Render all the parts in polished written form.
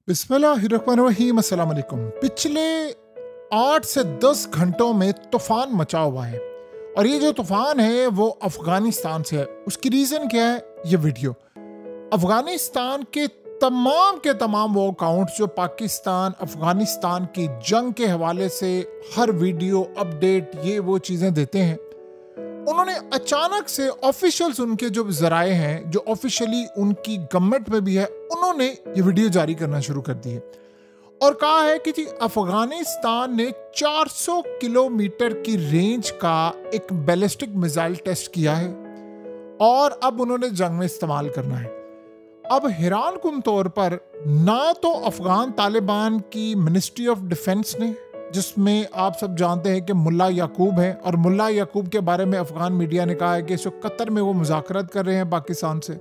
बिस्मिल्लाहिर्रहमानिर्रहीम, अस्सलाम वालेकुम। पिछले 8 से 10 घंटों में तूफान मचा हुआ है और ये जो तूफान है वो अफगानिस्तान से है। उसकी रीज़न क्या है? ये वीडियो अफगानिस्तान के तमाम वो अकाउंट्स जो पाकिस्तान अफगानिस्तान की जंग के हवाले से हर वीडियो अपडेट ये वो चीज़ें देते हैं, उन्होंने अचानक से ऑफिशियल्स उनके जो जराए हैं जो ऑफिशियली उनकी गवर्नमेंट में भी है, उन्होंने ये वीडियो जारी करना शुरू कर दी है और कहा है कि जी अफगानिस्तान ने 400 किलोमीटर की रेंज का एक बैलिस्टिक मिसाइल टेस्ट किया है और अब उन्होंने जंग में इस्तेमाल करना है। अब हैरान कुन तौर पर ना तो अफगान तालिबान की मिनिस्ट्री ऑफ डिफेंस ने, जिसमें आप सब जानते हैं कि मुल्ला याकूब है और मुल्ला याकूब के बारे में अफगान मीडिया ने कहा है कि इस वक्त कतर में वो मुज़ाकरात कर रहे हैं पाकिस्तान से,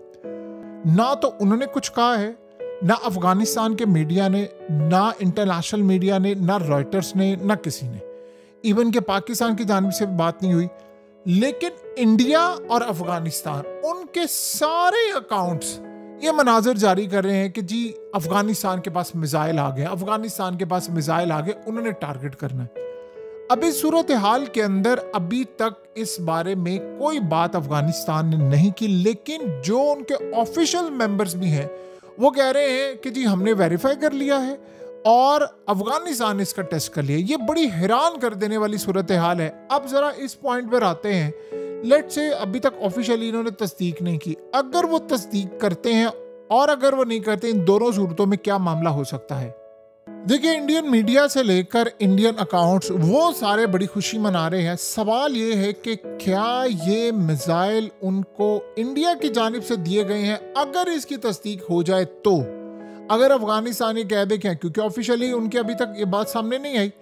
ना तो उन्होंने कुछ कहा है, ना अफगानिस्तान के मीडिया ने, ना इंटरनेशनल मीडिया ने, ना रॉयटर्स ने, ना किसी ने, इवन के पाकिस्तान की जानिब से बात नहीं हुई। लेकिन इंडिया और अफगानिस्तान उनके सारे अकाउंट्स ये मनाजर जारी कर रहे हैं कि जी अफगानिस्तान के पास मिसाइल आ गए, अफगानिस्तान के पास मिसाइल आ गए, उन्होंने टारगेट करना है। अब इस सूरत हाल के अंदर अभी तक इस बारे में कोई बात अफगानिस्तान ने नहीं की, लेकिन जो उनके ऑफिशियल मेंबर्स भी हैं वो कह रहे हैं कि जी हमने वेरीफाई कर लिया है और अफगानिस्तान ने इसका टेस्ट कर लिया। ये बड़ी हैरान कर देने वाली सूरत हाल है। अब जरा इस पॉइंट पर आते हैं, लेट से अभी तक ऑफिशियली इन्होंने तस्दीक नहीं की, अगर वो तस्दीक करते हैं और अगर वो नहीं करते, इन दोनों सूरतों में क्या मामला हो सकता है? देखिए, इंडियन मीडिया से लेकर इंडियन अकाउंट्स वो सारे बड़ी खुशी मना रहे हैं। सवाल ये है कि क्या ये मिसाइल उनको इंडिया की जानिब से दिए गए हैं? अगर इसकी तस्दीक हो जाए तो, अगर अफगानिस्तान ये कह दे क्या, क्योंकि ऑफिशियली उनके अभी तक ये बात सामने नहीं आई,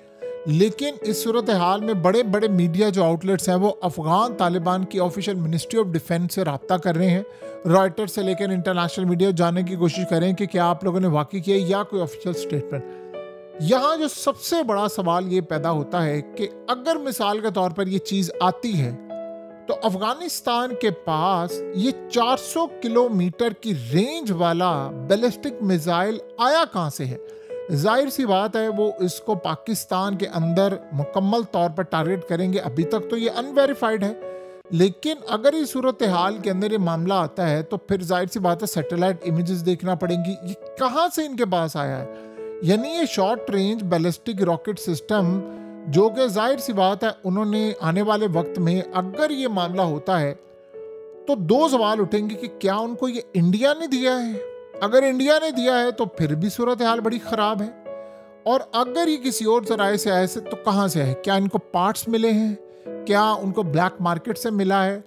लेकिन इस सूरत हाल में बड़े बड़े मीडिया जो आउटलेट्स हैं वो अफगान तालिबान की ऑफिशियल मिनिस्ट्री ऑफ डिफेंस से रब्ता कर रहे हैं। रॉयटर से लेकर इंटरनेशनल मीडिया जानने की कोशिश कर रहे हैं कि क्या आप लोगों ने वाकई किया या कोई ऑफिशियल स्टेटमेंट। यहाँ जो सबसे बड़ा सवाल ये पैदा होता है कि अगर मिसाल के तौर पर ये चीज़ आती है तो अफगानिस्तान के पास ये 400 किलोमीटर की रेंज वाला बैलिस्टिक मिसाइल आया कहाँ से है? जाहिर सी बात है वो इसको पाकिस्तान के अंदर मुकम्मल तौर पर टारगेट करेंगे। अभी तक तो ये अनवेरिफाइड है, लेकिन अगर इस सूरत हाल के अंदर ये मामला आता है तो फिर जाहिर सी बात है सैटेलाइट इमेजेस देखना पड़ेंगी, ये कहाँ से इनके पास आया है। यानी ये short range ballistic rocket system, जो कि जाहिर सी बात है उन्होंने आने वाले वक्त में, अगर ये मामला होता है तो दो सवाल उठेंगे कि क्या उनको ये इंडिया ने दिया है? अगर इंडिया ने दिया है तो फिर भी सूरत हाल बड़ी ख़राब है, और अगर ये किसी और जराए से आए से तो कहाँ से है? क्या इनको पार्ट्स मिले हैं? क्या उनको ब्लैक मार्केट से मिला है?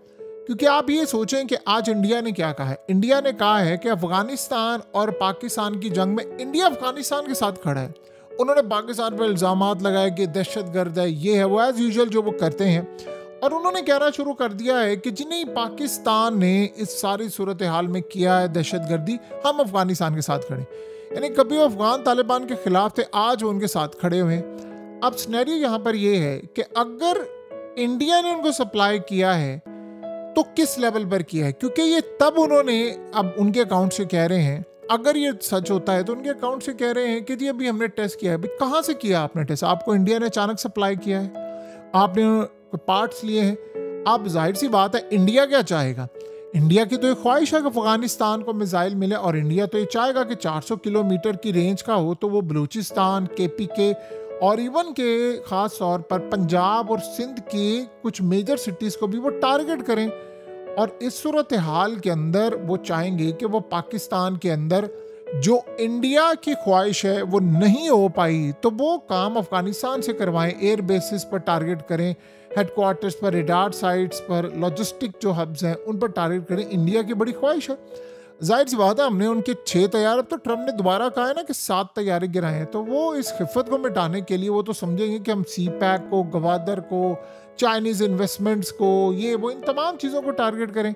क्योंकि आप ये सोचें कि आज इंडिया ने क्या कहा है। इंडिया ने कहा है कि अफगानिस्तान और पाकिस्तान की जंग में इंडिया अफगानिस्तान के साथ खड़ा है। उन्होंने पाकिस्तान पर इल्ज़ामात लगाए कि दहशतगर्द है, ये है, वो एज़ यूजुअल जो वो करते हैं, और उन्होंने कहना शुरू कर दिया है कि जी नहीं, पाकिस्तान ने इस सारी सूरत हाल में किया है दहशतगर्दी, हम अफगानिस्तान के साथ खड़े। यानी कभी वो अफगान तालिबान के खिलाफ थे, आज वो उनके साथ खड़े हुए हैं। अब सिनेरियो यहाँ पर ये है कि अगर इंडिया ने उनको सप्लाई किया है तो किस लेवल पर किया है? क्योंकि ये तब उन्होंने, अब उनके अकाउंट से कह रहे हैं, अगर ये सच होता है तो उनके अकाउंट से कह रहे हैं कि जी अभी हमने टेस्ट किया है। भाई कहाँ से किया आपने टेस्ट? आपको इंडिया ने अचानक सप्लाई किया है, आपने पार्ट्स लिए हैं। अब जाहिर सी बात है इंडिया क्या चाहेगा? इंडिया की तो एक ख्वाहिश है कि अफगानिस्तान को मिसाइल मिले, और इंडिया तो ये चाहेगा कि 400 किलोमीटर की रेंज का हो तो वो बलूचिस्तान, KPK और इवन के ख़ास तौर पर पंजाब और सिंध के कुछ मेजर सिटीज़ को भी वो टारगेट करें। और इस सूरत हाल के अंदर वो चाहेंगे कि वो पाकिस्तान के अंदर जो इंडिया की ख्वाहिश है वो नहीं हो पाई तो वो काम अफगानिस्तान से करवाएं, एयर बेसिस पर टारगेट करें, हेडक्वार्टर्स पर, रेडार साइट्स पर, लॉजिस्टिक जो हब्स हैं उन पर टारगेट करें। इंडिया की बड़ी ख्वाहिश है। जाहिर सी बात है हमने उनके 6 तैयार, अब तो ट्रम्प ने दोबारा कहा है ना कि 7 तैयारे गिराए हैं, तो वो इस खिफत को मिटाने के लिए वो तो समझेंगे कि हम CPAC को, गवादर को, चाइनीज़ इन्वेस्टमेंट्स को, ये वो, इन तमाम चीज़ों को टारगेट करें।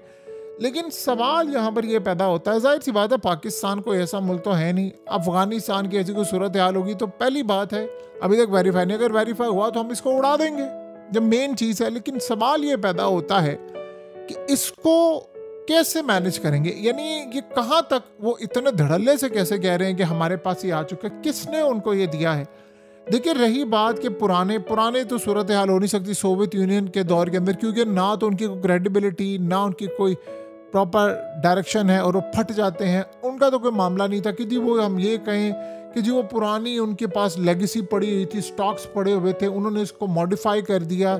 लेकिन सवाल यहाँ पर यह पैदा होता है, जाहिर सी बात है पाकिस्तान को ऐसा मुल्क तो है नहीं, अफगानिस्तान की ऐसी कोई सूरत हाल होगी तो पहली बात है अभी तक वेरीफाई नहीं, अगर वेरीफाई हुआ तो हम इसको उड़ा देंगे, जब मेन चीज़ है। लेकिन सवाल ये पैदा होता है कि इसको कैसे मैनेज करेंगे, यानी ये कहाँ तक वो इतने धड़ल्ले से कैसे कह रहे हैं कि हमारे पास ये आ चुका है, किसने उनको ये दिया है। देखिए रही बात कि पुराने तो सूरत हाल हो नहीं सकती सोवियत यूनियन के दौर के अंदर, क्योंकि ना तो उनकी कोई क्रेडिबिलिटी, ना उनकी कोई प्रॉपर डायरेक्शन है और वो फट जाते हैं। उनका तो कोई मामला नहीं था कि जी वो हम ये कहें कि जी वो पुरानी उनके पास लेगेसी पड़ी हुई थी, स्टॉक्स पड़े हुए थे, उन्होंने इसको मॉडिफाई कर दिया।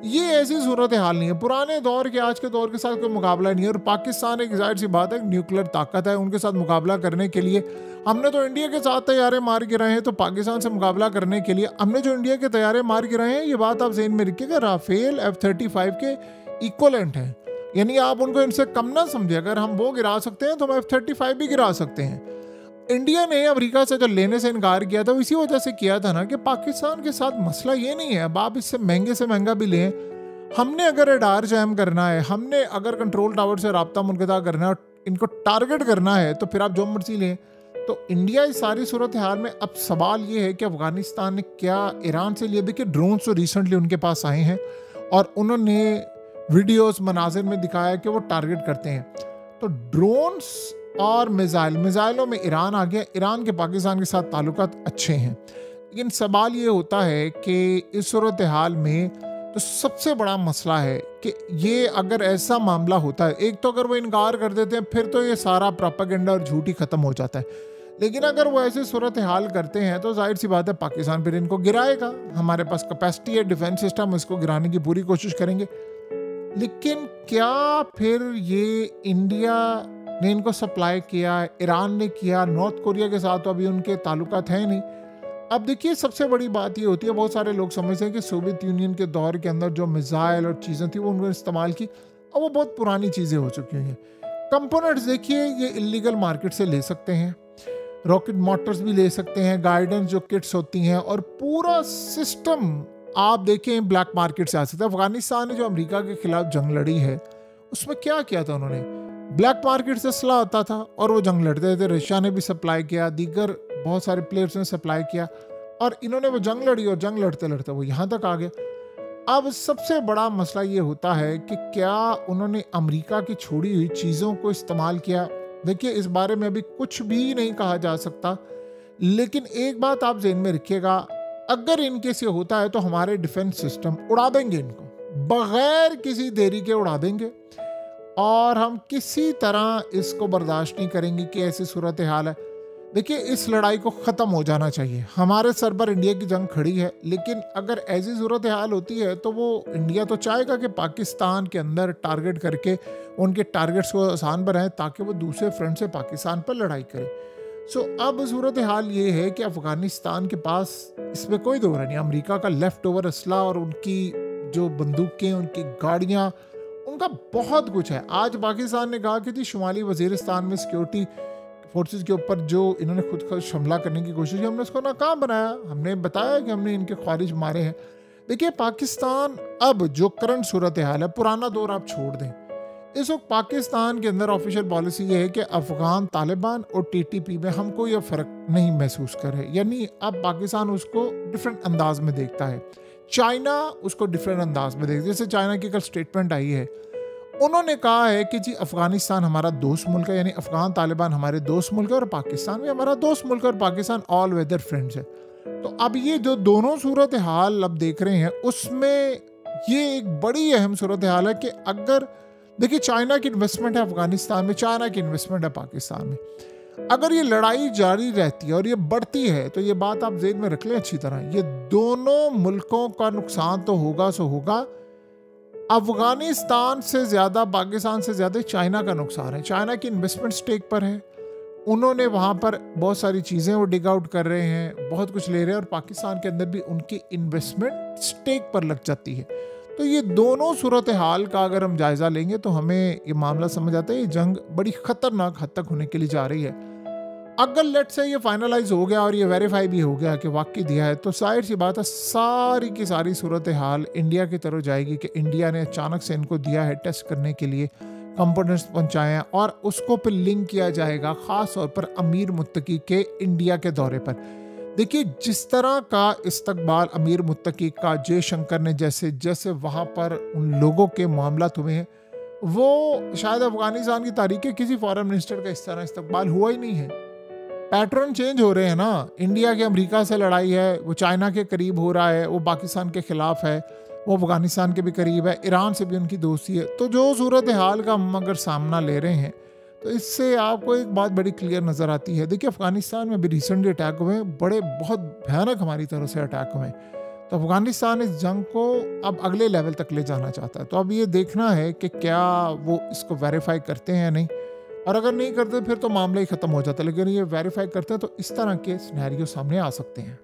ये ऐसी सूरत हाल नहीं है। पुराने दौर के आज के दौर के साथ कोई मुकाबला नहीं है। और पाकिस्तान एक जाहिर सी बात है, न्यूक्लियर ताकत है, उनके साथ मुकाबला करने के लिए हमने तो इंडिया के साथ तैयारे मार गिराए हैं, तो पाकिस्तान से मुकाबला करने के लिए हमने जो इंडिया के तैयारे मार गिराए हैं, ये बात आप ज़हन में रखिएगा, राफेल F-35 के इक्वलेंट हैं। यानी आप उनको इनसे कम ना समझे। अगर हम वो गिरा सकते हैं तो हम F-35 भी गिरा सकते हैं। इंडिया ने अमेरिका से जो लेने से इनकार किया था, इसी वजह से किया था ना कि पाकिस्तान के साथ मसला ये नहीं है अब आप इससे महंगा भी लें। हमने अगर रडार जैम करना है, हमने अगर कंट्रोल टावर से राब्ता मुनक़ता करना है और इनको टारगेट करना है, तो फिर आप जो मर्जी लें। तो इंडिया इस सारी सूरत हाल में अब सवाल ये है कि अफगानिस्तान ने क्या ईरान से लिया। देखिए ड्रोन्स तो रिसेंटली उनके पास आए हैं और उन्होंने वीडियोस मनाजिर में दिखाया कि वो टारगेट करते हैं। तो ड्रोन्स और मिसाइलों में ईरान आ गया। ईरान के पाकिस्तान के साथ ताल्लुकात अच्छे हैं, लेकिन सवाल ये होता है कि इस सूरत हाल में तो सबसे बड़ा मसला है कि ये अगर ऐसा मामला होता है, एक तो अगर वो इनकार कर देते हैं फिर तो ये सारा प्रोपेगेंडा और झूठ ही खत्म हो जाता है। लेकिन अगर वो ऐसे सूरत हाल करते हैं तो जाहिर सी बात है पाकिस्तान फिर इनको गिराएगा। हमारे पास कैपेसिटी है, डिफेंस सिस्टम, इसको गिराने की पूरी कोशिश करेंगे। लेकिन क्या फिर ये इंडिया ने इनको सप्लाई किया, ईरान ने किया, नॉर्थ कोरिया के साथ तो अभी उनके ताल्लुकात हैं नहीं। अब देखिए सबसे बड़ी बात ये होती है, बहुत सारे लोग समझते हैं कि सोवियत यूनियन के दौर के अंदर जो मिसाइल और चीज़ें थी वो उन्होंने इस्तेमाल की, और वो बहुत पुरानी चीज़ें हो चुकी हैं। कंपोनेंट्स देखिए ये इलीगल मार्केट से ले सकते हैं, रॉकेट मोटर्स भी ले सकते हैं, गाइडेंस जो किट्स होती हैं, और पूरा सिस्टम आप देखें ब्लैक मार्केट से आ सकता है। अफगानिस्तान ने जो अमेरिका के खिलाफ जंग लड़ी है उसमें क्या किया था उन्होंने, ब्लैक मार्केट से असला आता था और वो जंग लड़ते थे। रशिया ने भी सप्लाई किया, दीगर बहुत सारे प्लेयर्स ने सप्लाई किया, और इन्होंने वो जंग लड़ी और जंग लड़ते लड़ते वो यहाँ तक आ गया। अब सबसे बड़ा मसला ये होता है कि क्या उन्होंने अमेरिका की छोड़ी हुई चीज़ों को इस्तेमाल किया। देखिए इस बारे में अभी कुछ भी नहीं कहा जा सकता, लेकिन एक बात आप ज़हन में रखिएगा, अगर इनके से होता है तो हमारे डिफेंस सिस्टम उड़ा देंगे इनको, बगैर किसी देरी के उड़ा देंगे, और हम किसी तरह इसको बर्दाश्त नहीं करेंगे कि ऐसी सूरत हाल है। देखिए इस लड़ाई को ख़त्म हो जाना चाहिए। हमारे सर पर इंडिया की जंग खड़ी है, लेकिन अगर ऐसी सूरत हाल होती है तो वो इंडिया तो चाहेगा कि पाकिस्तान के अंदर टारगेट करके उनके टारगेट्स को आसान बनाए ताकि वो दूसरे फ्रंट से पाकिस्तान पर लड़ाई करे। सो अब सूरत हाल ये है कि अफगानिस्तान के पास इसमें कोई दो नहीं, अमेरिका का लेफ्ट ओवर असला और उनकी जो बंदूकें, उनकी गाड़ियाँ, उनका बहुत कुछ है। आज पाकिस्तान ने कहा कि जी शुमाली वजीरिस्तान में सिक्योरिटी फोर्सेस के ऊपर जो इन्होंने खुद का हमला करने की कोशिश की, हमने उसको नाकाम बनाया। हमने बताया कि हमने इनके ख्वारिज मारे हैं। देखिए पाकिस्तान अब जो करंट सूरत हाल है, पुराना दौर आप छोड़ दें, इस वक्त पाकिस्तान के अंदर ऑफिशियल पॉलिसी ये है कि अफगान तालिबान और TTP में हम कोई फ़र्क नहीं महसूस कर रहे। यानी अब पाकिस्तान उसको डिफरेंट अंदाज में देखता है, चाइना उसको डिफरेंट अंदाज में देखता है। जैसे चाइना की कल स्टेटमेंट आई है, उन्होंने कहा है कि जी अफगानिस्तान हमारा दोस्त मुल्क है, यानी अफगान तालिबान हमारे दोस्त मुल्क है और पाकिस्तान भी हमारा दोस्त मुल्क है, और पाकिस्तान ऑल वेदर फ्रेंड्स है। तो अब ये जो दोनों सूरत हाल अब देख रहे हैं उसमें ये एक बड़ी अहम सूरत हाल है कि अगर देखिए चाइना की इन्वेस्टमेंट है अफगानिस्तान में, चाइना की इन्वेस्टमेंट है पाकिस्तान में, अगर ये लड़ाई जारी रहती है और ये बढ़ती है तो ये बात आप ज़हन में रख लें अच्छी तरह, ये दोनों मुल्कों का नुकसान तो होगा सो होगा। अफगानिस्तान से ज़्यादा, पाकिस्तान से ज़्यादा चाइना का नुकसान है। चाइना की इन्वेस्टमेंट स्टेक पर है, उन्होंने वहाँ पर बहुत सारी चीज़ें वो डिग आउट कर रहे हैं, बहुत कुछ ले रहे हैं, और पाकिस्तान के अंदर भी उनकी इन्वेस्टमेंट स्टेक पर लग जाती है। तो ये दोनों सूरत हाल का अगर हम जायज़ा लेंगे तो हमें ये मामला समझ आता है ये जंग बड़ी ख़तरनाक हद तक होने के लिए जा रही है। अगर लेट से ये फाइनलाइज हो गया और ये वेरीफाई भी हो गया कि वाकई दिया है, तो जाहिर सी बात है सारी की सारी सूरत हाल इंडिया की तरफ जाएगी कि इंडिया ने अचानक से इनको दिया है टेस्ट करने के लिए, कंपोनेंट्स पहुँचाए हैं, और उसको फिर लिंक किया जाएगा ख़ास तौर पर अमीर मुत्तकी के इंडिया के दौरे पर। देखिए जिस तरह का इस्तकबाल अमीर मुत्तकी का जयशंकर ने जैसे वहाँ पर उन लोगों के मामला हुए हैं, वो शायद अफगानिस्तान की तारीख के किसी फॉरेन मिनिस्टर का इस तरह इस्तकबाल हुआ ही नहीं है। पैटर्न चेंज हो रहे हैं ना। इंडिया की अमेरिका से लड़ाई है, वो चाइना के करीब हो रहा है, वो पाकिस्तान के ख़िलाफ़ है, वो अफगानिस्तान के भी करीब है, ईरान से भी उनकी दोस्ती है। तो जो सूरत हाल का हम अगर सामना ले रहे हैं तो इससे आपको एक बात बड़ी क्लियर नज़र आती है। देखिए अफगानिस्तान में भी रिसेंटली अटैक हुए, बड़े बहुत भयानक हमारी तरफ से अटैक हुए। तो अफगानिस्तान इस जंग को अब अगले लेवल तक ले जाना चाहता है। तो अब ये देखना है कि क्या वो इसको वेरीफाई करते हैं या नहीं, और अगर नहीं करते फिर तो मामला ही ख़त्म हो जाता है। लेकिन ये वेरीफाई करते हैं तो इस तरह के सिनेरियो सामने आ सकते हैं।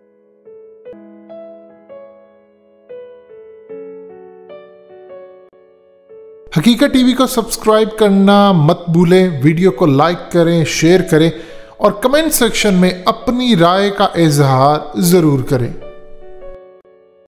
हकीकत टीवी को सब्सक्राइब करना मत भूलें, वीडियो को लाइक करें, शेयर करें और कमेंट सेक्शन में अपनी राय का इजहार ज़रूर करें।